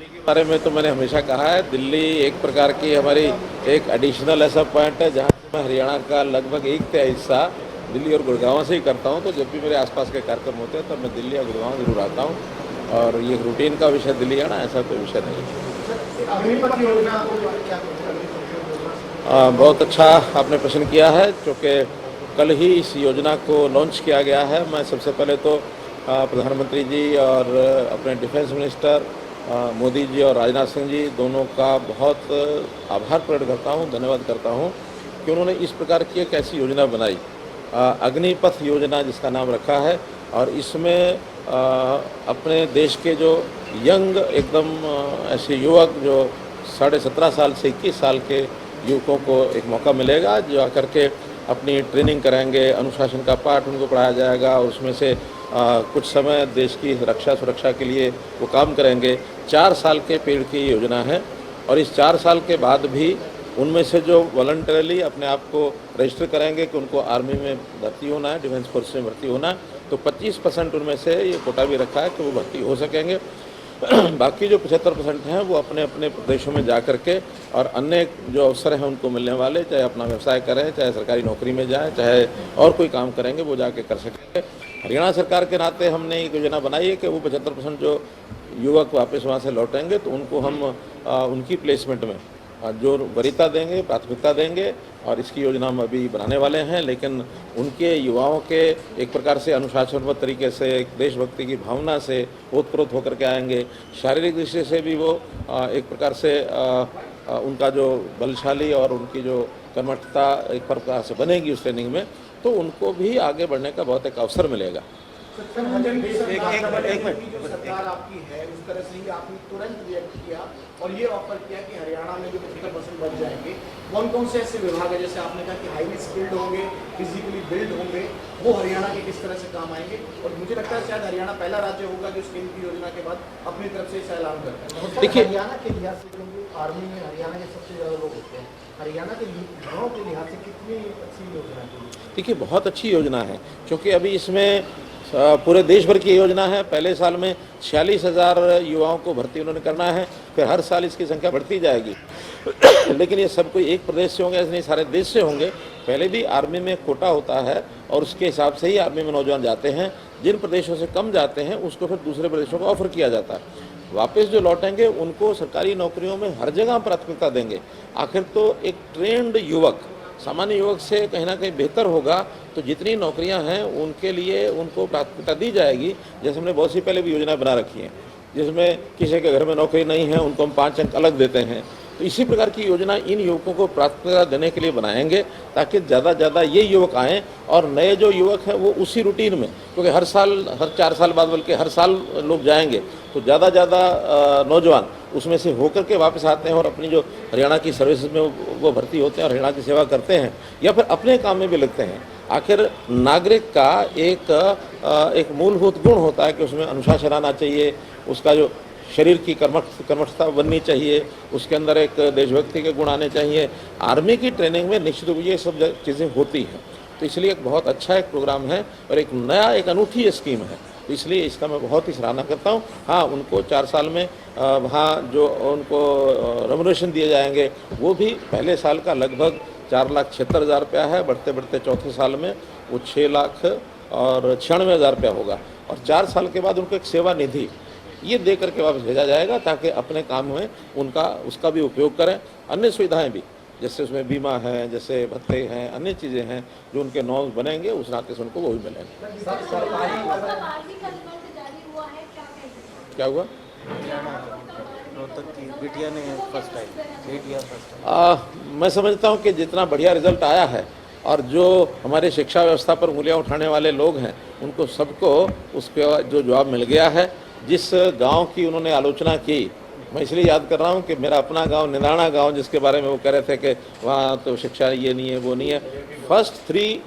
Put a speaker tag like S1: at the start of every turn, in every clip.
S1: के बारे में तो मैंने हमेशा कहा है, दिल्ली एक प्रकार की हमारी एक एडिशनल ऐसा पॉइंट है जहाँ मैं हरियाणा का लगभग 1/3 हिस्सा दिल्ली और गुड़गांव से ही करता हूँ। तो जब भी मेरे आसपास के कार्यक्रम होते हैं तब मैं दिल्ली या गुड़गांव जरूर आता हूँ। और ये रूटीन का विषय दिल्ली आना ऐसा कोई विषय नहीं है। बहुत अच्छा आपने प्रश्न किया है, क्योंकि कल ही इस योजना को लॉन्च किया गया है। मैं सबसे पहले तो प्रधानमंत्री जी और अपने डिफेंस मिनिस्टर मोदी जी और राजनाथ सिंह जी दोनों का बहुत आभार प्रकट करता हूँ, धन्यवाद करता हूँ कि उन्होंने इस प्रकार की एक ऐसी योजना बनाई, अग्निपथ योजना जिसका नाम रखा है। और इसमें अपने देश के जो यंग एकदम ऐसे युवक जो 17.5 साल से 21 साल के युवकों को एक मौका मिलेगा जो आकर के अपनी ट्रेनिंग कराएंगे, अनुशासन का पाठ उनको पढ़ाया जाएगा और उसमें से कुछ समय देश की रक्षा सुरक्षा के लिए वो काम करेंगे। 4 साल के पीरियड की योजना है और इस 4 साल के बाद भी उनमें से जो वॉलंटरली अपने आप को रजिस्टर करेंगे कि उनको आर्मी में भर्ती होना है, डिफेंस फोर्स में भर्ती होना है, तो 25% उनमें से ये कोटा भी रखा है कि वो भर्ती हो सकेंगे। बाकी जो 75% हैं वो अपने अपने प्रदेशों में जा कर के और अन्य जो अवसर हैं उनको मिलने वाले, चाहे अपना व्यवसाय करें, चाहे सरकारी नौकरी में जाएं, चाहे और कोई काम करेंगे, वो जाके कर सकेंगे। हरियाणा सरकार के नाते हमने एक योजना बनाई है कि वो 75% जो युवक वापस वहाँ से लौटेंगे तो उनको हम उनकी प्लेसमेंट में जो वरीयता देंगे, प्राथमिकता देंगे। और इसकी योजना हम अभी बनाने वाले हैं, लेकिन उनके युवाओं के एक प्रकार से अनुशासनबद्ध तरीके से, एक देशभक्ति की भावना से ओतप्रोत होकर के आएंगे। शारीरिक दृष्टि से भी वो एक प्रकार से उनका जो बलशाली और उनकी जो कर्मठता एक प्रकार से बनेगी उस ट्रेनिंग में, तो उनको भी आगे बढ़ने का बहुत एक अवसर मिलेगा।
S2: सरकार आपकी है उस तरह से ही आपने तुरंत रिएक्ट किया और ये ऑफर किया कि हरियाणा में जो 75% बच जाएंगे, कौन कौन से ऐसे विभाग है, जैसे आपने कहा कि हाईली स्किल्ड होंगे, फिजिकली बिल्ड होंगे, वो हरियाणा के किस तरह से काम आएंगे। और मुझे लगता है शायद हरियाणा पहला राज्य होगा जो स्कीम की योजना के बाद अपनी तरफ से इसे ऐलान करता है।
S1: देखिए,
S2: हरियाणा के लिहाज से आर्मी में हरियाणा के सबसे ज़्यादा लोग होते हैं, हरियाणा के युवाओं के लिहाज से कितनी अच्छी योजना है?
S1: देखिए, बहुत अच्छी योजना है, क्योंकि अभी इसमें पूरे देश भर की योजना है। पहले साल में 46,000 युवाओं को भर्ती उन्होंने करना है, फिर हर साल इसकी संख्या बढ़ती जाएगी। लेकिन ये सब कोई एक प्रदेश से होंगे, ऐसे नहीं सारे देश से होंगे। पहले भी आर्मी में कोटा होता है और उसके हिसाब से ही आर्मी में नौजवान जाते हैं। जिन प्रदेशों से कम जाते हैं उसको फिर दूसरे प्रदेशों को ऑफर किया जाता है। वापस जो लौटेंगे उनको सरकारी नौकरियों में हर जगह प्राथमिकता देंगे। आखिर तो एक ट्रेंड युवक सामान्य युवक से कहीं ना कहीं बेहतर होगा, तो जितनी नौकरियां हैं उनके लिए उनको प्राथमिकता दी जाएगी। जैसे हमने बहुत सी पहले भी योजना बना रखी है, जिसमें किसी के घर में नौकरी नहीं है उनको हम 5 अंक अलग देते हैं। तो इसी प्रकार की योजना इन युवकों को प्राथमिकता देने के लिए बनाएंगे, ताकि ज़्यादा ज़्यादा ये युवक आएँ और नए जो युवक हैं वो उसी रूटीन में, क्योंकि हर 4 साल बाद बल्कि हर साल लोग जाएंगे, तो ज़्यादा नौजवान उसमें से होकर के वापस आते हैं और अपनी जो हरियाणा की सर्विस में वो भर्ती होते हैं और हरियाणा की सेवा करते हैं या फिर अपने काम में भी लगते हैं। आखिर नागरिक का एक मूलभूत गुण होता है कि उसमें अनुशासन आना चाहिए, उसका जो शरीर की कर्मठता बननी चाहिए, उसके अंदर एक देशभक्ति के गुण आने चाहिए। आर्मी की ट्रेनिंग में निश्चित रूप से ये सब चीज़ें होती हैं, तो इसलिए एक बहुत अच्छा एक प्रोग्राम है और एक नया एक अनूठी स्कीम है, तो इसलिए इसका मैं बहुत ही सराहना करता हूँ। हाँ, उनको 4 साल में वहाँ जो उनको रेम्युनरेशन दिए जाएंगे वो भी पहले साल का लगभग 4,76,000 रुपया है, बढ़ते बढ़ते चौथे साल में वो 6,96,000 रुपया होगा और 4 साल के बाद उनको एक सेवा निधि ये दे करके वापस भेजा जाएगा, ताकि अपने काम में उसका भी उपयोग करें। अन्य सुविधाएं भी, जैसे उसमें बीमा है, जैसे भत्ते हैं, अन्य चीज़ें हैं जो उनके नॉर्म्स बनेंगे उस नाते से उनको वो भी मिलेंगे। क्या हुआ?
S3: बिटिया ने फर्स्ट टाइम।
S1: मैं समझता हूँ कि जितना बढ़िया रिजल्ट आया है और जो हमारे शिक्षा व्यवस्था पर उंगलियां उठाने वाले लोग हैं उनको सबको उसका जो जवाब मिल गया है। जिस गांव की उन्होंने आलोचना की, मैं इसलिए याद कर रहा हूँ कि मेरा अपना गांव निदाना गांव, जिसके बारे में वो कह रहे थे कि वहाँ तो शिक्षा ये नहीं है वो नहीं है, फर्स्ट 3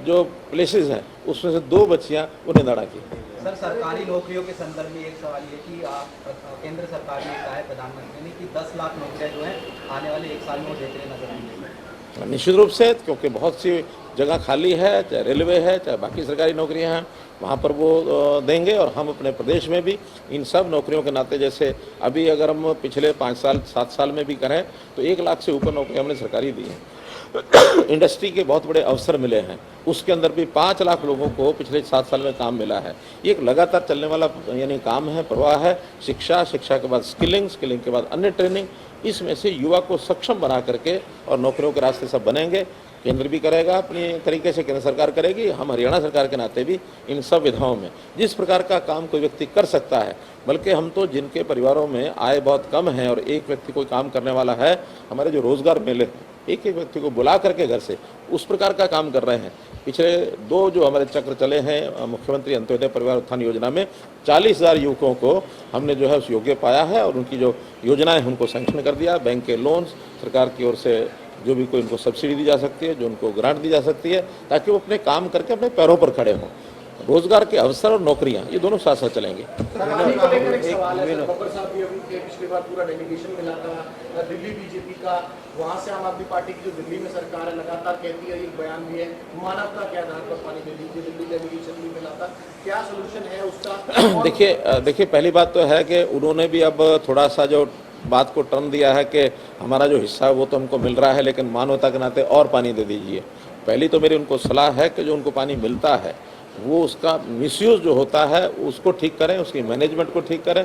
S1: जो प्लेसेस हैं उसमें से 2 बच्चियाँ वो निदाना की।
S3: सर, सरकारी नौकरियों के संदर्भ में एक सवाल ये कि केंद्र सरकार ने कहा है, प्रधानमंत्री ने, कि 10 लाख नौकरियां जो हैं आने वाले 1 साल में वो देते नजर आएंगे।
S1: निश्चित रूप से, क्योंकि बहुत सी जगह खाली है, चाहे रेलवे है, चाहे बाकी सरकारी नौकरियां हैं, वहाँ पर वो देंगे। और हम अपने प्रदेश में भी इन सब नौकरियों के नाते, जैसे अभी अगर हम पिछले 5 साल 7 साल में भी करें तो 1 लाख से ऊपर नौकरियाँ हमने सरकारी दी हैं। इंडस्ट्री के बहुत बड़े अवसर मिले हैं, उसके अंदर भी 5 लाख लोगों को पिछले 7 साल में काम मिला है। ये एक लगातार चलने वाला यानी काम है, प्रवाह है। शिक्षा के बाद स्किलिंग के बाद अन्य ट्रेनिंग, इसमें से युवा को सक्षम बना करके और नौकरियों के रास्ते सब बनेंगे। केंद्र भी करेगा अपनी तरीके से, केंद्र सरकार करेगी, हम हरियाणा सरकार के नाते भी इन सब विधाओं में जिस प्रकार का काम कोई व्यक्ति कर सकता है, बल्कि हम तो जिनके परिवारों में आय बहुत कम है और एक व्यक्ति कोई काम करने वाला है, हमारे जो रोजगार मेले एक एक व्यक्ति को बुला करके घर से उस प्रकार का काम कर रहे हैं। पिछले 2 जो हमारे चक्र चले हैं मुख्यमंत्री अंत्योदय परिवार उत्थान योजना में 40,000 युवकों को हमने जो है उस योग्य पाया है और उनकी जो योजनाएं उनको सैंक्शन कर दिया। बैंक के लोन्स, सरकार की ओर से जो भी कोई उनको सब्सिडी दी जा सकती है, जो उनको ग्रांट दी जा सकती है, ताकि वो अपने काम करके अपने पैरों पर खड़े हों। रोजगार के अवसर और नौकरियां ये दोनों साथ साथ चलेंगे।
S2: पिछली बार पूरा डेलीगेशन मिला था दिल्ली बीजेपी का, वहाँ से आम आदमी पार्टी की जो दिल्ली में सरकार है लगातार कहती है, एक बयान भी है, मानवता के आधार पर पानी दे दीजिए, दिल्ली डेलीगेशन भी मिला था, क्या सोल्यूशन है उसका?
S1: देखिए पहली बात तो है कि उन्होंने भी अब थोड़ा सा जो बात को टर्न दिया है कि हमारा जो हिस्सा है वो तो हमको मिल रहा है, लेकिन मानवता के नाते और पानी दे दीजिए। पहली तो मेरी उनको सलाह है कि जो उनको पानी मिलता है वो उसका मिसयूज जो होता है उसको ठीक करें, उसकी मैनेजमेंट को ठीक करें,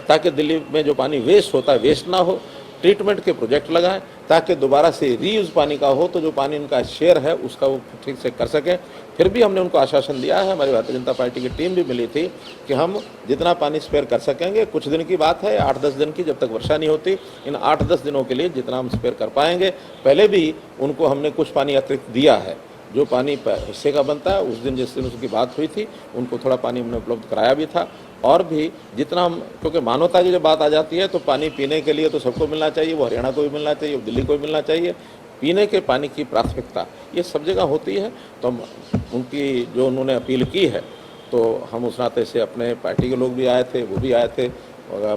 S1: ताकि दिल्ली में जो पानी वेस्ट होता है वेस्ट ना हो। ट्रीटमेंट के प्रोजेक्ट लगाएं ताकि दोबारा से रीयूज पानी का हो, तो जो पानी उनका शेयर है उसका वो ठीक से कर सकें। फिर भी हमने उनको आश्वासन दिया है, हमारी भारतीय जनता पार्टी की टीम भी मिली थी कि हम जितना पानी स्पेयर कर सकेंगे, कुछ दिन की बात है, 8-10 दिन की, जब तक वर्षा नहीं होती, इन 8-10 दिनों के लिए जितना हम स्पेयर कर पाएंगे। पहले भी उनको हमने कुछ पानी अतिरिक्त दिया है, जो पानी हिस्से का बनता है। उस दिन जिस दिन उसकी बात हुई थी उनको थोड़ा पानी हमने उपलब्ध कराया भी था। और भी जितना हम, क्योंकि मानवता की जब बात आ जाती है तो पानी पीने के लिए तो सबको मिलना चाहिए, वो हरियाणा को भी मिलना चाहिए, वो दिल्ली को भी मिलना चाहिए। पीने के पानी की प्राथमिकता ये सब जगह होती है। तो हम उनकी जो उन्होंने अपील की है, तो हम उस नाते से अपने पार्टी के लोग भी आए थे, वो भी आए थे,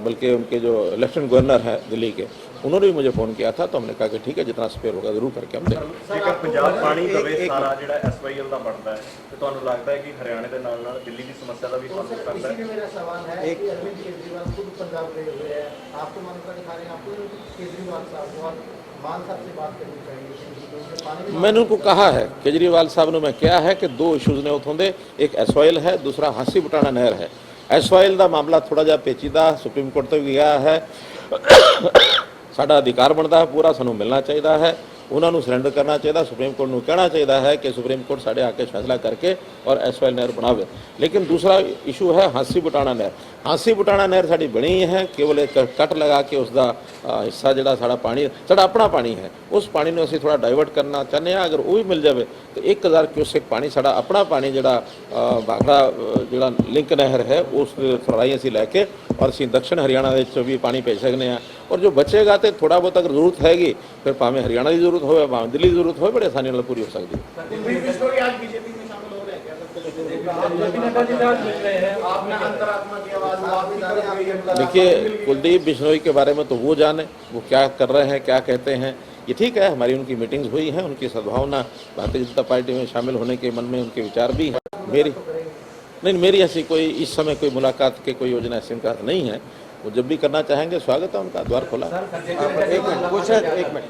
S1: बल्कि उनके जो लेफ्टिनेंट गवर्नर हैं दिल्ली के, उन्होंने भी मुझे फ़ोन किया था। तो हमने कहा कि ठीक है, जितना स्पेयर होगा जरूर करके हम देंगे।
S4: ਜੇਕਰ ਪੰਜਾਬ ਪਾਣੀ ਦਵੇ ਸਾਰਾ ਜਿਹੜਾ SYL ਦਾ ਬਣਦਾ ਹੈ, ਤੇ ਤੁਹਾਨੂੰ ਲੱਗਦਾ ਹੈ ਕਿ ਹਰਿਆਣੇ ਦੇ ਨਾਲ ਨਾਲ ਦਿੱਲੀ ਦੀ ਸਮੱਸਿਆ ਦਾ ਵੀ ਹੱਲ ਕਰ ਸਕਦਾ ਹੈ?
S2: इसीलिए मेरा सवाल है कि अरविंद केजरीवाल खुद पंजाब गए हुए हैं, आपको मंत्रा दिखा रहे हैं, आपको केजरीवाल साहब को और मान साहब से बात करनी चाहिए।
S1: मैंने उनको कहा है, केजरीवाल साहब ने मैं क्या है कि 2 इशूज़ ने उठे, एक SYL है, दूसरा हांसी बुटाना नहर है। SYL का मामला थोड़ा जिहा पेचीदा सुप्रीम कोर्ट तक गया है। साडा अधिकार बनता है पूरा, सानू मिलना चाहिए है, उन्होंने सरेंडर करना चाहिए। सुप्रीम कोर्ट को कहना चाहिए है कि सुप्रीम कोर्ट साढ़े आके फैसला करके और SYL नहर बनावे। लेकिन दूसरा इशू है हांसी बुटाना नहर। हांसी बुटाना नहर साड़ी बनी है, केवल एक कट लगा के उसका हिस्सा जो साड़ा पानी, साड़ा अपना पानी है, उस पानी में असीं थोड़ा डाइवर्ट करना चाहते हैं। अगर वो भी मिल जाए तो 1000 क्यूसेक पानी साड़ा अपना पानी जो भाखड़ा जो लिंक नहर है उस थोड़ा असीं लैके और असीं दक्षिण हरियाणा भी पानी भेज सकते हैं। और जो बचेगा तो थोड़ा बहुत अगर जरूरत हैगी, फिर भावें हरियाणा की जरूरत हो, भावें दिल्ली की जरूरत हो, बड़े आसानी नाल पूरी हो सकती है। देखिए, कुलदीप बिश्नोई के बारे में तो वो जाने, वो क्या कर रहे हैं, क्या कहते हैं। ये ठीक है, हमारी उनकी मीटिंग्स हुई हैं, उनकी सद्भावना भारतीय जनता पार्टी में शामिल होने के मन में उनके विचार भी हैं। मेरी ऐसी कोई इस समय कोई मुलाकात के कोई योजना ऐसी उनका नहीं है। वो जब भी करना चाहेंगे स्वागत है उनका, द्वार खोला। एक मिनट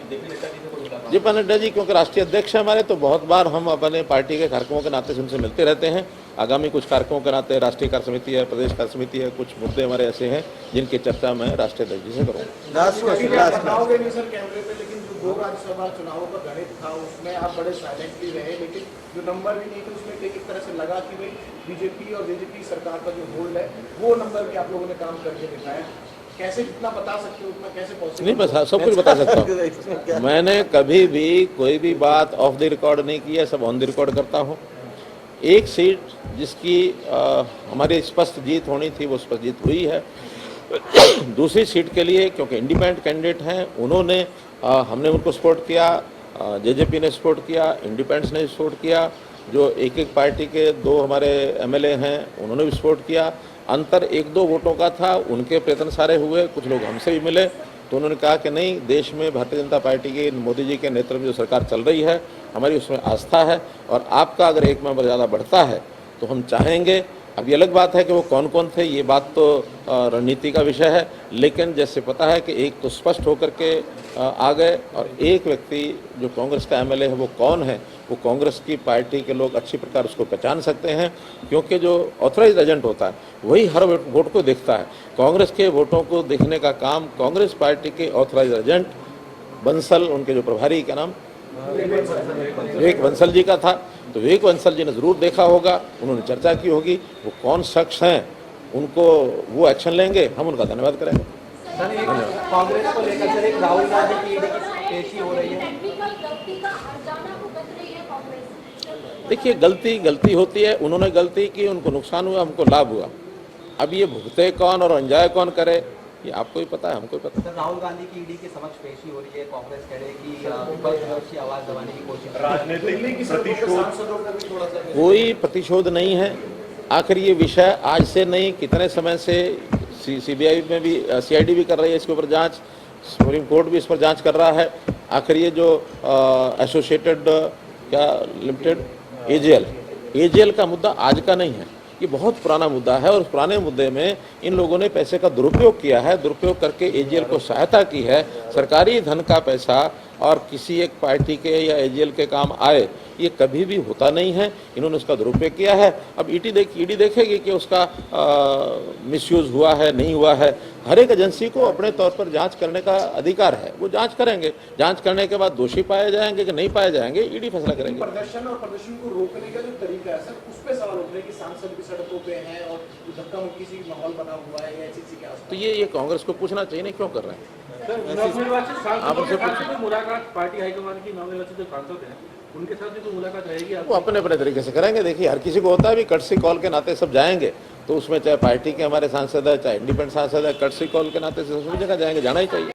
S1: जी, नड्डा जी क्योंकि राष्ट्रीय अध्यक्ष है हमारे, तो बहुत बार हम अपने पार्टी के कार्यक्रमों के नाते से उनसे मिलते रहते हैं। आगामी कुछ कार्यक्रमों के नाते राष्ट्रीय कार्य समिति है, प्रदेश कार्य समिति है, कुछ मुद्दे हमारे ऐसे हैं जिनकी चर्चा मैं राष्ट्रीय अध्यक्ष जी से करूँगा।
S2: दो राज्यसभा चुनावों का गणित था, उसमें आप बड़े साइलेंटली रहे, लेकिन जो नंबर भी नहीं थे उसमें एक तरह से लगा कि भाई बीजेपी और बीजेपी सरकार का जो होल्ड है वो नंबर भी आप लोगों ने काम करके दिखाया। कैसे जितना बता सकते हो उतना कैसे पॉसिबल? नहीं, बस सब कुछ बता सकता हूँ। मैंने कभी भी कोई भी बात ऑफ द रिकॉर्ड नहीं की है, सब ऑन द रिकॉर्ड करता हूँ। एक सीट जिसकी हमारी स्पष्ट जीत होनी थी वो स्पष्ट जीत हुई है। दूसरी सीट के लिए क्योंकि इंडिपेंडेंट कैंडिडेट हैं, उन्होंने हमने उनको सपोर्ट किया, जेजेपी ने सपोर्ट किया, इंडिपेंडेंस ने सपोर्ट किया, जो एक एक पार्टी के 2 हमारे MLA हैं उन्होंने भी सपोर्ट किया। अंतर 1-2 वोटों का था, उनके प्रयत्न सारे हुए, कुछ लोग हमसे भी मिले, तो उन्होंने कहा कि नहीं, देश में भारतीय जनता पार्टी की मोदी जी के नेतृत्व में जो सरकार चल रही है हमारी उसमें आस्था है, और आपका अगर एक मेंबर ज़्यादा बढ़ता है
S1: तो हम चाहेंगे, अब ये अलग बात है कि वो कौन कौन थे, ये बात तो रणनीति का विषय है, लेकिन जैसे पता है कि एक तो स्पष्ट होकर के आ गए और एक व्यक्ति जो कांग्रेस का एमएलए है वो कौन है, वो कांग्रेस की पार्टी के लोग अच्छी प्रकार उसको पहचान सकते हैं, क्योंकि जो ऑथराइज्ड एजेंट होता है वही हर वोट को देखता है। कांग्रेस के वोटों को देखने का काम कांग्रेस पार्टी के ऑथराइज्ड एजेंट बंसल, उनके जो प्रभारी का नाम विवेक बंसल जी का था, तो विवेक बंसल जी ने ज़रूर देखा होगा, उन्होंने चर्चा की होगी, वो कौन शख्स हैं, उनको वो एक्शन लेंगे, हम उनका धन्यवाद करेंगे।
S3: सर, एक कांग्रेस को लेकर सर एक राहुल गांधी की ईडी की पेशी हो रही है।
S1: देखिए, गलती होती है, उन्होंने गलती की, उनको नुकसान हुआ, हमको लाभ हुआ। अब ये भुगते कौन और अंजाय कौन करे, ये आपको ही पता है, हमको ही पता है।
S3: सर, राहुल गांधी की ईडी के समक्ष पेशी हो रही है, कांग्रेस कह रही है कि विपक्ष की आवाज दबाने की कोशिश।
S4: राजनीतिक प्रतिशोध,
S2: सांसदों का भी थोड़ा सा
S1: कोई प्रतिशोध नहीं है। आखिर ये विषय आज से नहीं, कितने समय से सीबीआई में भी, सीआईडी भी कर रही है इसके ऊपर जांच, सुप्रीम कोर्ट भी इस पर जांच कर रहा है। आखिर ये जो एसोसिएटेड क्या लिमिटेड एजेएल का मुद्दा आज का नहीं है, ये बहुत पुराना मुद्दा है और उस पुराने मुद्दे में इन लोगों ने पैसे का दुरुपयोग किया है, दुरुपयोग करके एजेएल को सहायता की है। सरकारी धन का पैसा और किसी एक पार्टी के या एजेएल के काम आए, ये कभी भी होता नहीं है, इन्होंने उसका दुरुपयोग किया है। अब ईडी देखेगी कि उसका मिसयूज हुआ है नहीं हुआ है। हर एक एजेंसी को अपने तौर पर जांच करने का अधिकार है, वो जांच करेंगे, जांच करने के बाद दोषी पाए जाएंगे कि नहीं पाए जाएंगे, ईडी फैसला करेंगे।
S2: प्रदर्शन और प्रदर्शन को रोकने का जो तरीका है सर, उस पे सवाल उठ रहे हैं कि सांसद भी सड़कों पे हैं और धक्का मुक्की सी माहौल बना हुआ है या ऐसी क्या।
S1: तो ये कांग्रेस को पूछना चाहिए नहीं क्यों कर रहे हैं।
S5: आप उनसे पूछिए, मुलाकात पार्टी हाईकमान की नवनिर्वाचित जो सांसद हैं उनके साथ भी तो मुलाकात रहेगी।
S1: वो अपने अपने तरीके से करेंगे। देखिए, हर किसी को होता है भी कटसी कॉल के नाते सब जाएंगे, तो उसमें चाहे पार्टी के हमारे सांसद है, चाहे इंडिपेंडेंट सांसद है, कटसी कॉल के नाते से सभी जगह जाएंगे, जाना ही चाहिए।